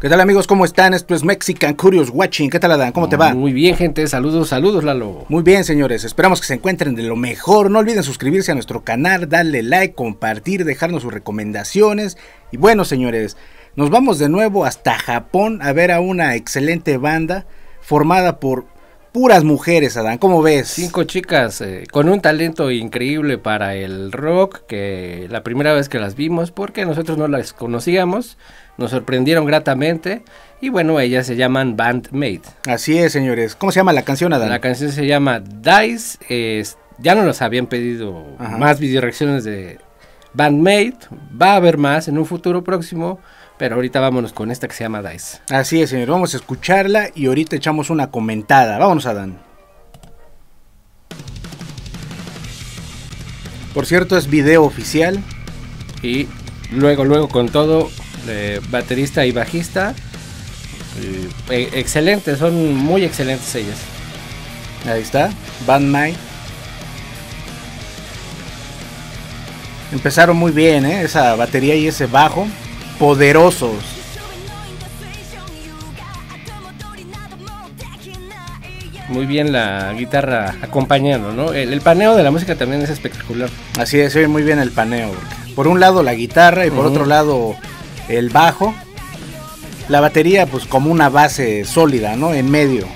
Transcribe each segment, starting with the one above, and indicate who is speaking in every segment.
Speaker 1: ¿Qué tal, amigos? ¿Cómo están? Esto es Mexican Curious Watching. ¿Qué tal, Adán? ¿Cómo te va?
Speaker 2: Muy bien, gente. Saludos, Lalo.
Speaker 1: Muy bien, señores. Esperamos que se encuentren de lo mejor. No olviden suscribirse a nuestro canal, darle like, compartir, dejarnos sus recomendaciones. Y bueno, señores, nos vamos de nuevo hasta Japón a ver a una excelente banda formada por puras mujeres, Adán. ¿Cómo ves?
Speaker 2: 5 chicas con un talento increíble para el rock, que la primera vez que las vimos, porque nosotros no las conocíamos, nos sorprendieron gratamente. Y bueno, ellas se llaman Band-Maid.
Speaker 1: Así es, señores. ¿Cómo se llama la canción, Adán?
Speaker 2: La canción se llama Dice. Ya no nos habían pedido más videoreacciones de Band-Maid. Va a haber más en un futuro próximo, pero ahorita vámonos con esta que se llama Dice.
Speaker 1: Así es, señor. Vamos a escucharla y ahorita echamos una comentada. Vámonos, Adán. Por cierto, es video oficial.
Speaker 2: Y luego con todo, baterista y bajista. Excelentes, son muy excelentes ellas.
Speaker 1: Ahí está, Band-Maid. Empezaron muy bien, esa batería y ese bajo, poderosos.
Speaker 2: Muy bien la guitarra acompañando, ¿no? El paneo de la música también es espectacular.
Speaker 1: Así es, se ve muy bien el paneo. Por un lado la guitarra y por otro lado el bajo. La batería pues como una base sólida, ¿no? En medio.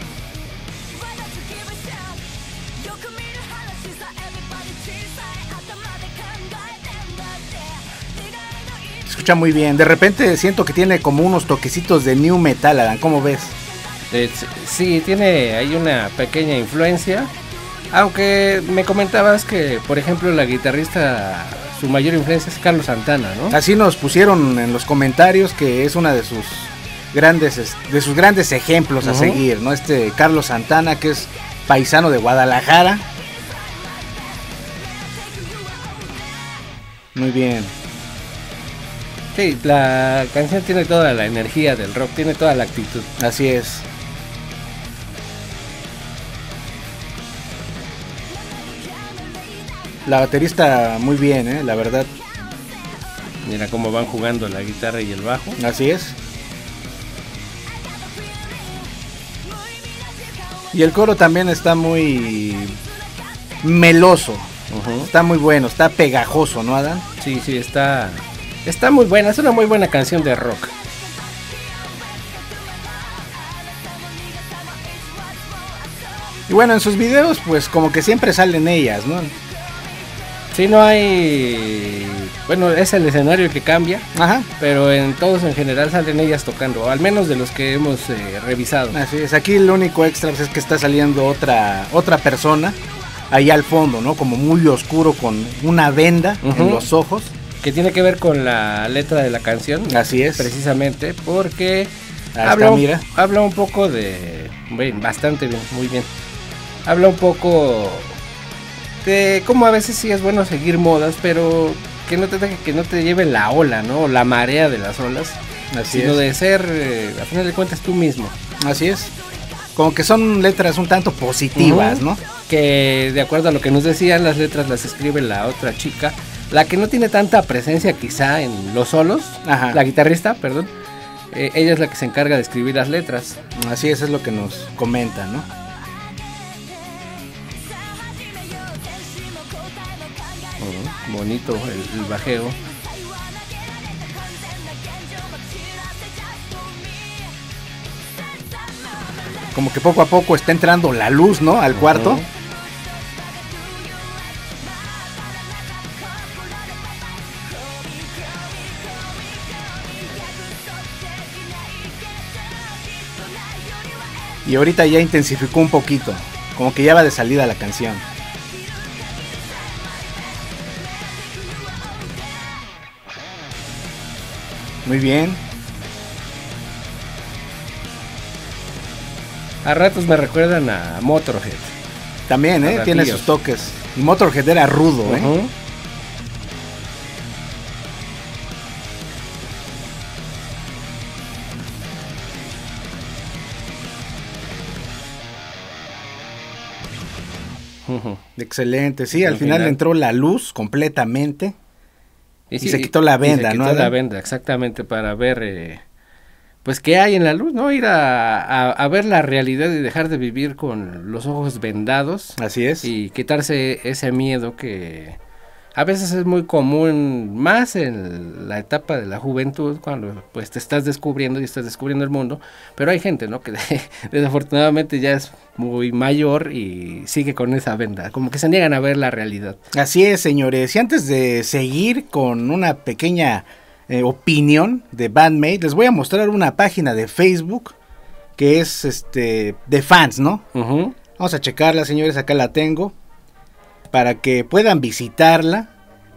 Speaker 1: Se escucha muy bien. De repente siento que tiene como unos toquecitos de new metal, Adán. ¿Cómo ves?
Speaker 2: Sí, tiene ahí una pequeña influencia. Aunque me comentabas que, por ejemplo, la guitarrista, su mayor influencia es Carlos Santana, ¿no?
Speaker 1: Así nos pusieron en los comentarios que es una de sus grandes ejemplos a seguir, ¿no? Carlos Santana, que es paisano de Guadalajara. Muy bien.
Speaker 2: Sí, la canción tiene toda la energía del rock, tiene toda la actitud.
Speaker 1: Así es. La baterista muy bien, la verdad.
Speaker 2: Mira cómo van jugando la guitarra y el bajo.
Speaker 1: Así es. Y el coro también está muy meloso. Está muy bueno, está pegajoso, ¿no, Adán?
Speaker 2: Sí, está muy buena, es una muy buena canción de rock.
Speaker 1: Y bueno, en sus videos pues como que siempre salen ellas, ¿no?
Speaker 2: Sí, no hay... Bueno, es el escenario que cambia. Pero en todos en general salen ellas tocando, al menos de los que hemos revisado.
Speaker 1: Así es, aquí el único extra es que está saliendo otra persona ahí al fondo, ¿no? Como muy oscuro con una venda en los ojos.
Speaker 2: Que tiene que ver con la letra de la canción.
Speaker 1: Así es.
Speaker 2: Precisamente porque habla un poco de... Bueno, bastante bien, muy bien. Habla un poco de cómo a veces sí es bueno seguir modas, pero que no te lleve la ola, ¿no? La marea de las olas. Sino de ser, a final de cuentas, tú mismo.
Speaker 1: Así es. Como que son letras un tanto positivas, ¿no?
Speaker 2: Que de acuerdo a lo que nos decían, las letras las escribe la otra chica, la que no tiene tanta presencia quizá en los solos, la guitarrista, perdón. Ella es la que se encarga de escribir las letras.
Speaker 1: Así es lo que nos comenta, ¿no?
Speaker 2: Bonito el bajeo.
Speaker 1: Como que poco a poco está entrando la luz, ¿no? Al cuarto. Y ahorita ya intensificó un poquito. Como que ya va de salida la canción. Muy bien.
Speaker 2: A ratos me recuerdan a Motorhead.
Speaker 1: También, tiene sus toques. Y Motorhead era rudo, Excelente, sí, al final entró la luz completamente. Y se quitó la venda, ¿no?
Speaker 2: Se quitó la venda, exactamente, para ver pues qué hay en la luz, ¿no? Ir a ver la realidad y dejar de vivir con los ojos vendados.
Speaker 1: Así es.
Speaker 2: Y quitarse ese miedo que a veces es muy común, más en la etapa de la juventud, cuando pues te estás descubriendo y estás descubriendo el mundo, pero hay gente, ¿no? Que desafortunadamente ya es muy mayor y sigue con esa venda, como que se niegan a ver la realidad.
Speaker 1: Así es, señores, y antes de seguir con una pequeña opinión de Bandmate, les voy a mostrar una página de Facebook que es de fans, ¿no? Vamos a checarla, señores, acá la tengo, para que puedan visitarla,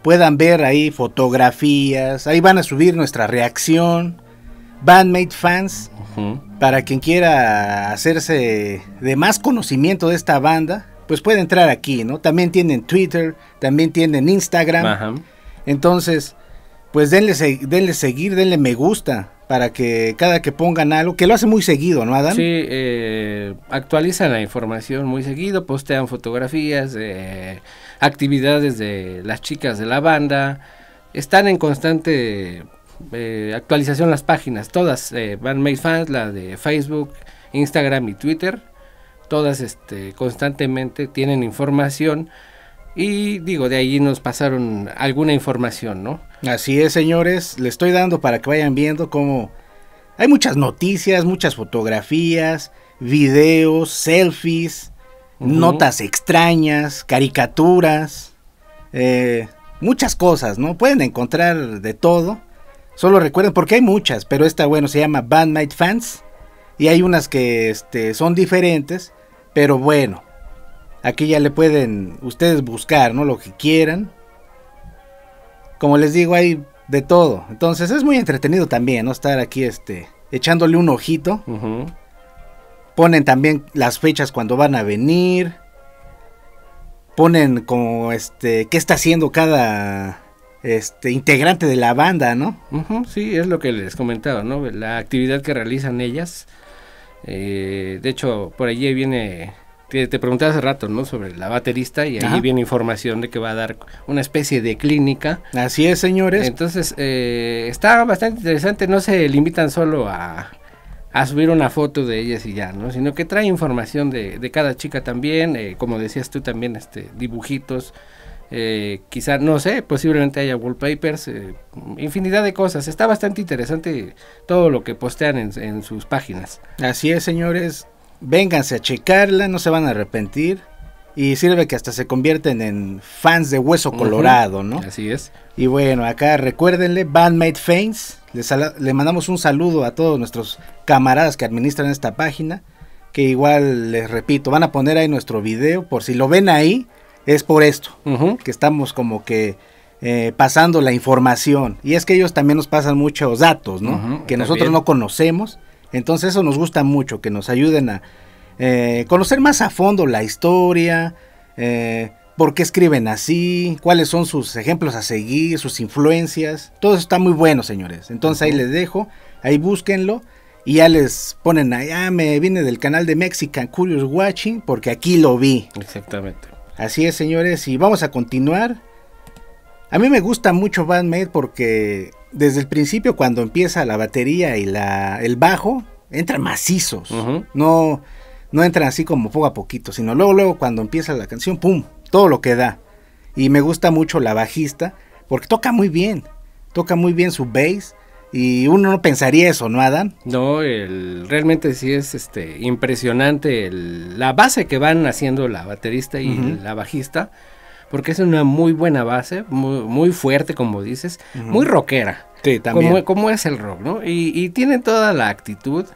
Speaker 1: puedan ver ahí fotografías, ahí van a subir nuestra reacción, Bandmate Fans, para quien quiera hacerse de más conocimiento de esta banda, pues puede entrar aquí, ¿no? También tienen Twitter, también tienen Instagram, entonces, pues denle seguir, denle me gusta, para que cada que pongan algo, que lo hace muy seguido, ¿no, Adán?
Speaker 2: Sí, actualizan la información muy seguido, postean fotografías, actividades de las chicas de la banda, están en constante actualización las páginas, todas, Bandmate Fans, la de Facebook, Instagram y Twitter, todas constantemente tienen información, y digo, de ahí nos pasaron alguna información, ¿no?
Speaker 1: Así es, señores, le estoy dando para que vayan viendo cómo hay muchas noticias, muchas fotografías, videos, selfies, notas extrañas, caricaturas, muchas cosas, ¿no? Pueden encontrar de todo, solo recuerden, porque hay muchas, pero esta, bueno, se llama Bandmate Fans, y hay unas que son diferentes, pero bueno, aquí ya le pueden ustedes buscar, ¿no? Lo que quieran. Como les digo, hay de todo. Entonces es muy entretenido también, ¿no? Estar aquí echándole un ojito. Ponen también las fechas cuando van a venir. Ponen como qué está haciendo cada integrante de la banda, ¿no?
Speaker 2: Sí, es lo que les comentaba, ¿no? La actividad que realizan ellas. De hecho, por allí viene... Te pregunté hace rato, ¿no? Sobre la baterista, y ahí viene información de que va a dar una especie de clínica.
Speaker 1: Así es, señores.
Speaker 2: Entonces, está bastante interesante, no se limitan solo a subir una foto de ellas y ya, ¿no? Sino que trae información de cada chica también, como decías tú también, dibujitos, quizá, no sé, posiblemente haya wallpapers, infinidad de cosas. Está bastante interesante todo lo que postean en sus páginas.
Speaker 1: Así es, señores. Vénganse a checarla, no se van a arrepentir. Y sirve que hasta se convierten en fans de Hueso Colorado, ¿no?
Speaker 2: Así es.
Speaker 1: Y bueno, acá recuérdenle, Bandmate Fans. Le mandamos un saludo a todos nuestros camaradas que administran esta página. Que igual, les repito, van a poner ahí nuestro video. Por si lo ven ahí, es por esto. Que estamos como que pasando la información. Y es que ellos también nos pasan muchos datos, ¿no? Que nosotros no conocemos. Entonces eso nos gusta mucho, que nos ayuden a conocer más a fondo la historia, por qué escriben así, cuáles son sus ejemplos a seguir, sus influencias. Todo eso está muy bueno, señores. Entonces ahí les dejo, ahí búsquenlo y ya les ponen ahí, me viene del canal de Mexican Curious Watching porque aquí lo vi.
Speaker 2: Exactamente.
Speaker 1: Así es, señores, y vamos a continuar. A mí me gusta mucho Bandmate porque desde el principio, cuando empieza la batería y el bajo, entran macizos. No entran así como poco a poquito, sino luego cuando empieza la canción, pum, todo lo que da. Y me gusta mucho la bajista porque toca muy bien su bass. Y uno no pensaría eso, ¿no, Adán?
Speaker 2: No, realmente sí es impresionante la base que van haciendo la baterista y la bajista. Porque es una muy buena base, muy fuerte, como dices, muy rockera.
Speaker 1: Sí, también.
Speaker 2: Como es el rock, ¿no? Y tienen toda la actitud,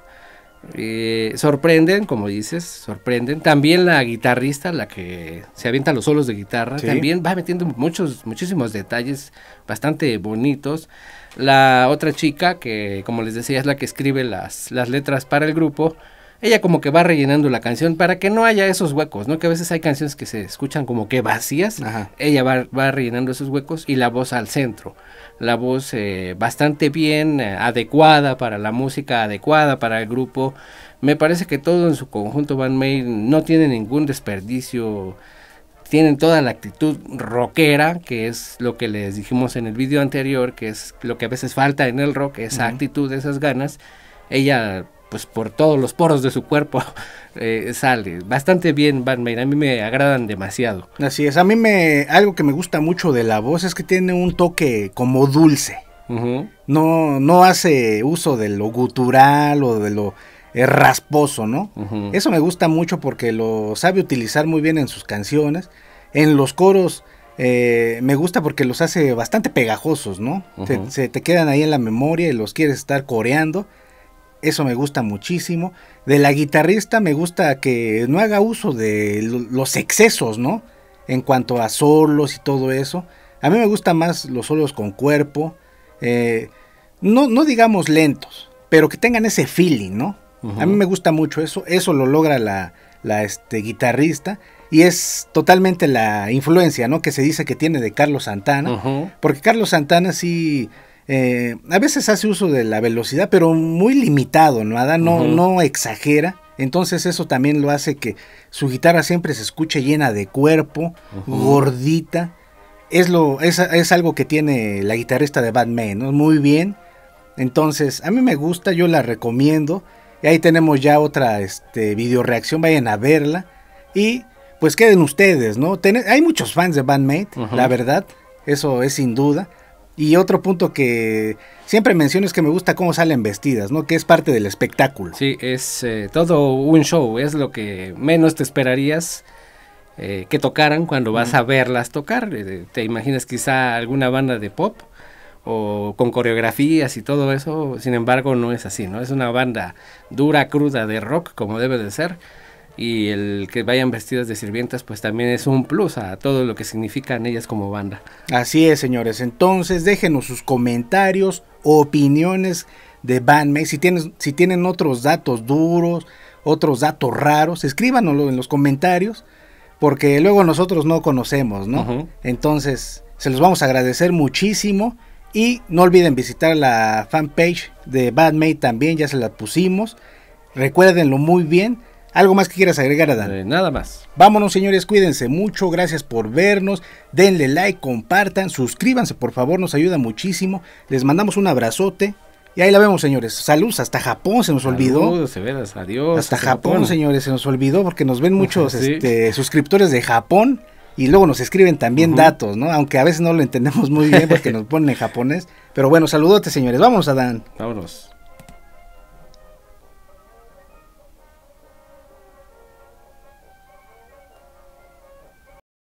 Speaker 2: sorprenden, como dices, sorprenden. También la guitarrista, la que se avienta los solos de guitarra, también va metiendo muchísimos detalles bastante bonitos. La otra chica, que como les decía, es la que escribe las letras para el grupo, ella como que va rellenando la canción para que no haya esos huecos, ¿no? Que a veces hay canciones que se escuchan como que vacías. Ella va rellenando esos huecos y la voz al centro. La voz bastante bien, adecuada para la música, adecuada para el grupo. Me parece que todo en su conjunto Bandmate no tiene ningún desperdicio. Tienen toda la actitud rockera, que es lo que les dijimos en el video anterior, que es lo que a veces falta en el rock, esa actitud, esas ganas. ella pues por todos los poros de su cuerpo sale bastante bien Batman. A mí me agradan demasiado.
Speaker 1: Así es, algo que me gusta mucho de la voz es que tiene un toque como dulce. No hace uso de lo gutural o de lo rasposo, ¿no? Eso me gusta mucho porque lo sabe utilizar muy bien en sus canciones. En los coros me gusta porque los hace bastante pegajosos, ¿no? Se te quedan ahí en la memoria y los quieres estar coreando. Eso me gusta muchísimo. De la guitarrista me gusta que no haga uso de los excesos, ¿no? En cuanto a solos y todo eso. A mí me gustan más los solos con cuerpo. No digamos lentos, pero que tengan ese feeling, ¿no? A mí me gusta mucho eso. Eso lo logra la guitarrista. Y es totalmente la influencia, ¿no? Que se dice que tiene de Carlos Santana. Porque Carlos Santana sí... a veces hace uso de la velocidad, pero muy limitado, ¿no? No exagera. Entonces eso también lo hace que su guitarra siempre se escuche llena de cuerpo, gordita. Es algo que tiene la guitarrista de Batman, ¿no? Muy bien. Entonces a mí me gusta, yo la recomiendo. Y ahí tenemos ya otra video reacción, vayan a verla. Y pues queden ustedes, ¿no? Hay muchos fans de Bandmate, la verdad, eso es sin duda. Y otro punto que siempre menciono es que me gusta cómo salen vestidas, ¿no? Que es parte del espectáculo.
Speaker 2: Sí, es todo un show, es lo que menos te esperarías que tocaran cuando vas a verlas tocar. Te imaginas quizá alguna banda de pop o con coreografías y todo eso, sin embargo no es así, ¿no? Es una banda dura, cruda de rock como debe de ser. Y el que vayan vestidas de sirvientas pues también es un plus a todo lo que significan ellas como banda.
Speaker 1: Así es, señores, entonces déjenos sus comentarios, opiniones de Bandmate, si tienen otros datos duros, otros datos raros, escríbanoslo en los comentarios, porque luego nosotros no conocemos, ¿no? Entonces se los vamos a agradecer muchísimo y no olviden visitar la fanpage de Bandmate también, ya se la pusimos, recuérdenlo muy bien. ¿Algo más que quieras agregar, Adán?
Speaker 2: Nada más.
Speaker 1: Vámonos, señores, cuídense mucho, gracias por vernos, denle like, compartan, suscríbanse, por favor, nos ayuda muchísimo. Les mandamos un abrazote y ahí la vemos, señores. Saludos hasta Japón, se nos olvidó.
Speaker 2: Saludos, de veras, adiós.
Speaker 1: Hasta Japón, señores, se nos olvidó porque nos ven muchos ¿sí? Suscriptores de Japón y luego nos escriben también datos, ¿no? Aunque a veces no lo entendemos muy bien porque nos ponen en japonés. Pero bueno, saludotes, señores. Vámonos, Adán.
Speaker 2: Vámonos.